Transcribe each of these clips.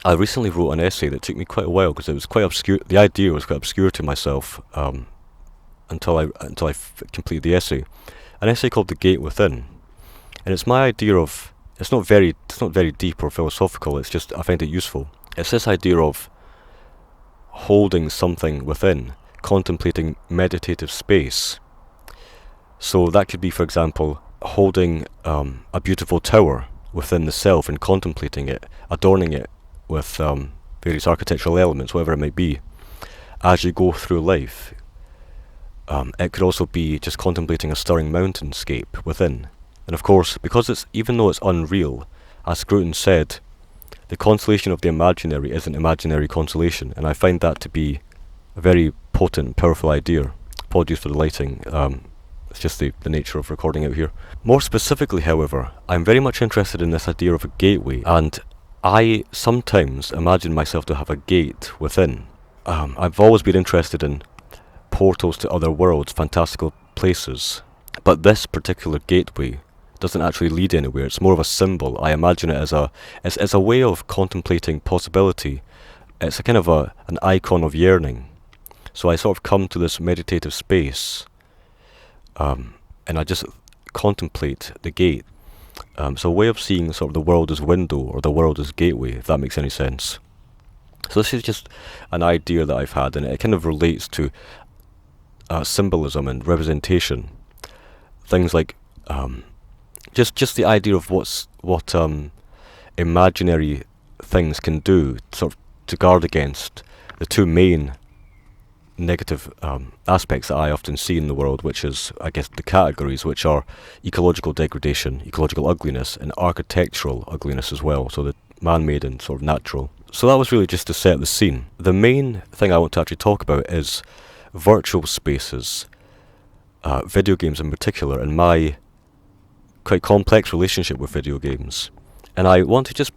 I recently wrote an essay that took me quite a while because it was quite obscure. The idea was quite obscure to myself until I completed the essay. An essay called "The Gate Within," and it's my idea of. It's not very deep or philosophical. It's just I find it useful. It's this idea of holding something within, contemplating meditative space. So that could be, for example, holding a beautiful tower within the self and contemplating it, adorning it with various architectural elements, whatever it might be, as you go through life. It could also be just contemplating a stirring mountainscape within. And of course, because even though it's unreal, as Scruton said, the consolation of the imaginary isn't imaginary consolation, and I find that to be a very potent, powerful idea. Apologies for the lighting. It's just the nature of recording out here. More specifically, however, I'm very much interested in this idea of a gateway, and I sometimes imagine myself to have a gate within. I've always been interested in portals to other worlds, fantastical places, but this particular gateway doesn't actually lead anywhere. It's more of a symbol. I imagine it as it's a way of contemplating possibility. It's a kind of an icon of yearning. So I sort of come to this meditative space, and I just contemplate the gate. So a way of seeing sort of the world as window or the world as gateway, if that makes any sense. So this is just an idea that I've had, and it kind of relates to symbolism and representation. Things like just the idea of what imaginary things can do, sort of to guard against the two main negative aspects that I often see in the world, which is, I guess, the categories, which are ecological degradation, ecological ugliness, and architectural ugliness as well, so the man-made and sort of natural. So that was really just to set the scene. The main thing I want to actually talk about is virtual spaces, video games in particular, and my quite complex relationship with video games. And I want to just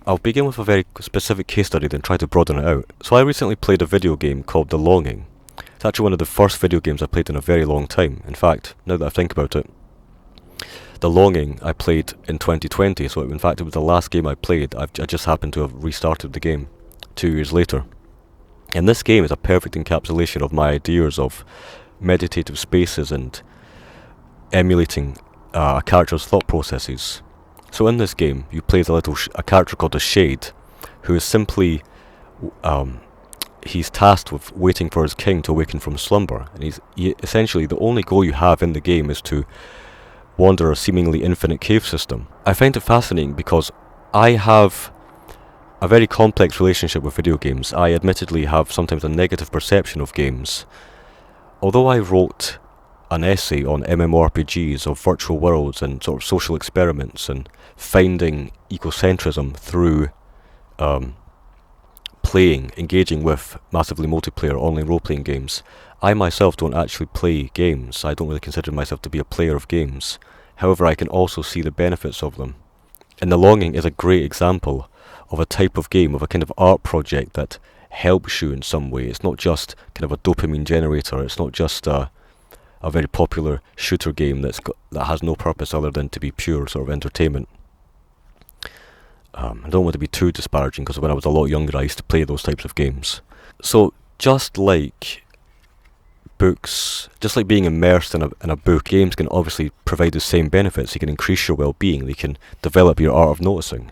I'll begin with a very specific case study, then try to broaden it out. So I recently played a video game called The Longing. It's actually one of the first video games I played in a very long time. In fact, now that I think about it, The Longing I played in 2020, so in fact it was the last game I played. I just happened to have restarted the game 2 years later. And this game is a perfect encapsulation of my ideas of meditative spaces and emulating a character's thought processes. So in this game, you play a character called a Shade, who is simply, he's tasked with waiting for his king to awaken from slumber, and essentially the only goal you have in the game is to wander a seemingly infinite cave system. I find it fascinating because I have a very complex relationship with video games. I admittedly have sometimes a negative perception of games. Although I wrote an essay on MMORPGs of virtual worlds and sort of social experiments and finding ecocentrism through engaging with massively multiplayer online role-playing games, I myself don't actually play games. I don't really consider myself to be a player of games. However, I can also see the benefits of them. And The Longing is a great example of a type of game, of a kind of art project that helps you in some way. It's not just kind of a dopamine generator. It's not just a very popular shooter game that has no purpose other than to be pure sort of entertainment. I don't want to be too disparaging, because when I was a lot younger I used to play those types of games. So just like books, just like being immersed in a book, games can obviously provide the same benefits. They can increase your well-being, they can develop your art of noticing.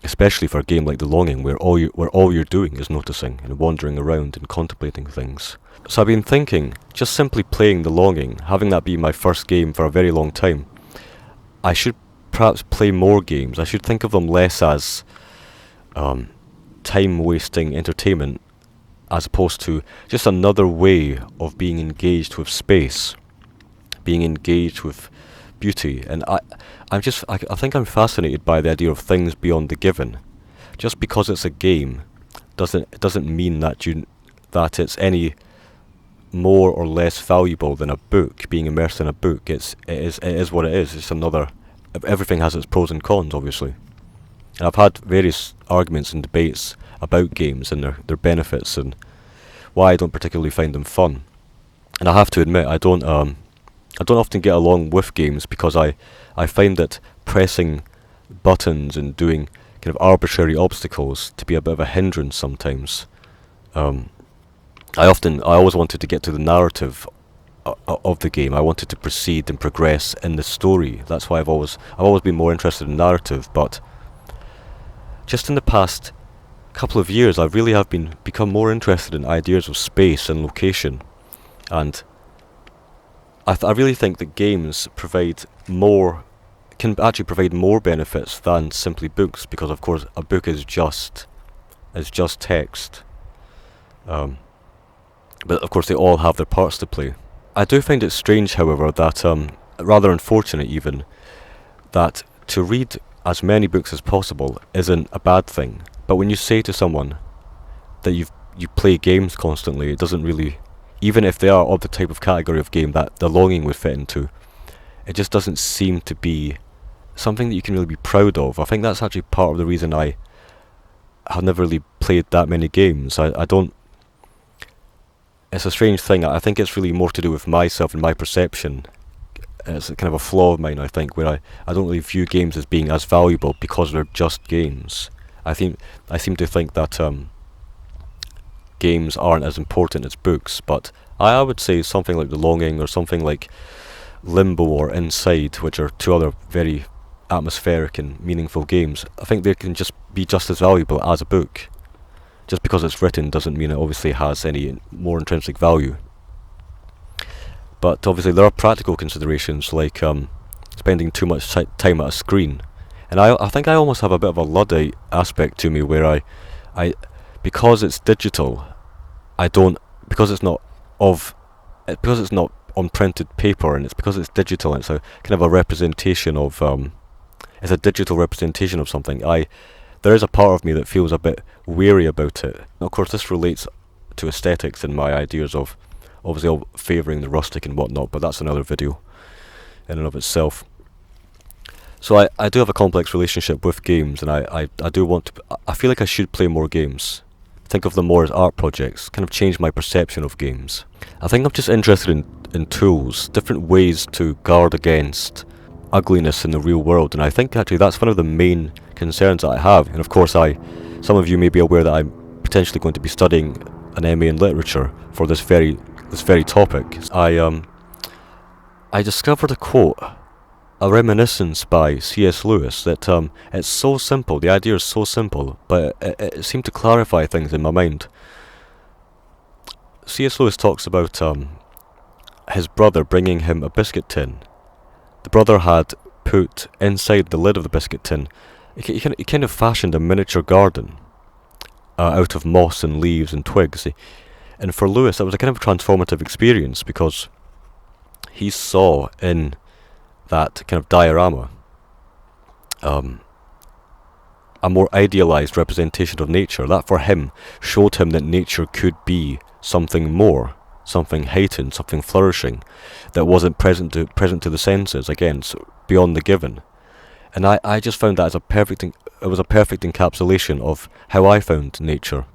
Especially for a game like The Longing, where all you're doing is noticing and wandering around and contemplating things. So I've been thinking, just simply playing The Longing, having that be my first game for a very long time, I should perhaps play more games. I should think of them less as time-wasting entertainment, as opposed to just another way of being engaged with space, being engaged with beauty. And I think I'm fascinated by the idea of things beyond the given. Just because it's a game doesn't mean that it's any more or less valuable than a book. Being immersed in a book, it is what it is. It's another. Everything has its pros and cons, obviously. And I've had various arguments and debates about games and their benefits and why I don't particularly find them fun. And I have to admit, I don't often get along with games, because I find that pressing buttons and doing kind of arbitrary obstacles to be a bit of a hindrance sometimes. Um, I always wanted to get to the narrative of the game. I wanted to proceed and progress in the story. That's why I've always been more interested in narrative. But just in the past couple of years, I really have become more interested in ideas of space and location, and I really think that games can actually provide more benefits than simply books, because of course a book is just text. But of course they all have their parts to play. I do find it strange, however, that rather unfortunate even, that to read as many books as possible isn't a bad thing. But when you say to someone that you play games constantly, it doesn't really, even if they are of the type of category of game that the longing would fit into, it just doesn't seem to be something that you can really be proud of. I think that's actually part of the reason I have never really played that many games. I don't. It's a strange thing. I think it's really more to do with myself and my perception. It's a kind of a flaw of mine, I think, where I don't really view games as being as valuable because they're just games. I seem to think that games aren't as important as books, but I would say something like The Longing or something like Limbo or Inside, which are two other very atmospheric and meaningful games, I think they can just be just as valuable as a book. Just because it's written doesn't mean it obviously has any more intrinsic value. But obviously there are practical considerations like spending too much time at a screen. And I think I almost have a bit of a Luddite aspect to me where I because it's digital, because it's not on printed paper, and it's because it's digital and it's a kind of a representation of it's a digital representation of something. There is a part of me that feels a bit weary about it. And of course this relates to aesthetics and my ideas of obviously all favouring the rustic and whatnot, but that's another video in and of itself. So I do have a complex relationship with games, and I do want to. I feel like I should play more games. Think of them more as art projects, kind of change my perception of games. I think I'm just interested in tools, different ways to guard against ugliness in the real world, and I think actually that's one of the main concerns that I have. And of course some of you may be aware that I'm potentially going to be studying an MA in literature for this very topic. I discovered a quote, a reminiscence by C.S. Lewis, that it's so simple, the idea is so simple, but it seemed to clarify things in my mind. C.S. Lewis talks about his brother bringing him a biscuit tin. The brother had put inside the lid of the biscuit tin, he kind of fashioned a miniature garden out of moss and leaves and twigs. And for Lewis that was a kind of transformative experience, because he saw in that kind of diorama a more idealized representation of nature. That for him showed him that nature could be something more, something heightened, something flourishing, that wasn't present to the senses, again, so beyond the given. And I just found that as it was a perfect encapsulation of how I found nature.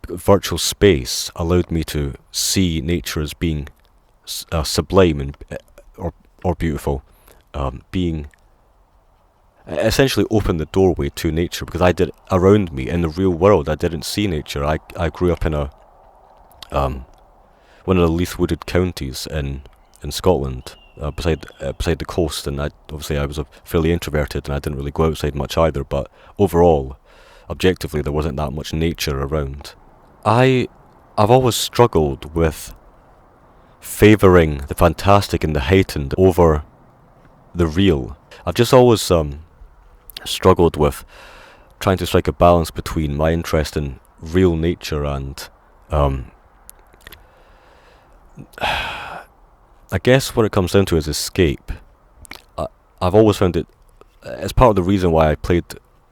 Virtual space allowed me to see nature as being sublime and or beautiful, being essentially opened the doorway to nature, because around me in the real world I didn't see nature. I grew up in one of the least wooded counties in Scotland, beside the coast, and I was fairly introverted and I didn't really go outside much either, but overall, objectively, there wasn't that much nature around. I've always struggled with favouring the fantastic and the heightened over the real. I've just always struggled with trying to strike a balance between my interest in real nature and I guess what it comes down to is escape. I've always found it as part of the reason why I played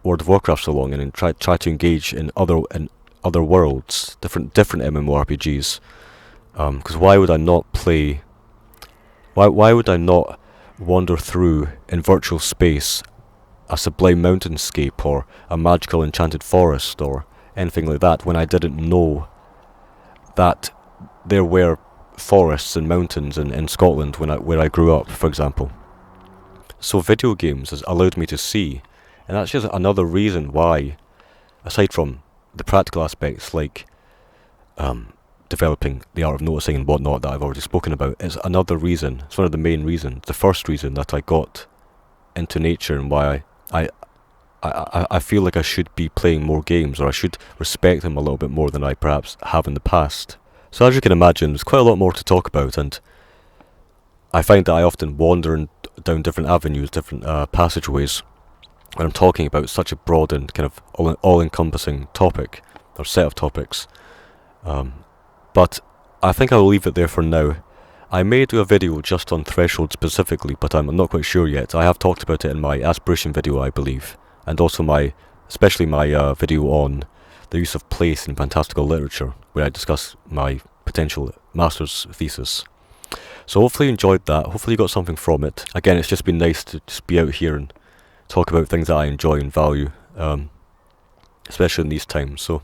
World of Warcraft so long and try to engage in other worlds, different MMORPGs. Because why would I not play? Why would I not wander through in virtual space a sublime mountainscape or a magical enchanted forest or anything like that when I didn't know that there were forests and mountains in Scotland where I grew up, for example. So video games has allowed me to see And that's just another reason why, aside from the practical aspects like developing the art of noticing and whatnot that I've already spoken about, it's another reason, it's one of the main reasons, the first reason that I got into nature and why I feel like I should be playing more games, or I should respect them a little bit more than I perhaps have in the past. So as you can imagine, there's quite a lot more to talk about, and I find that I often wander down different avenues, different passageways, when I'm talking about such a broad and kind of all-encompassing topic, or set of topics. But I think I'll leave it there for now. I may do a video just on threshold specifically, but I'm not quite sure yet. I have talked about it in my aspiration video, I believe, and also especially my video on the use of place in fantastical literature, where I discuss my potential master's thesis. So hopefully you enjoyed that, hopefully you got something from it. Again, it's just been nice to just be out here and talk about things that I enjoy and value, especially in these times. So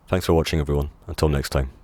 thanks for watching, everyone. Until next time.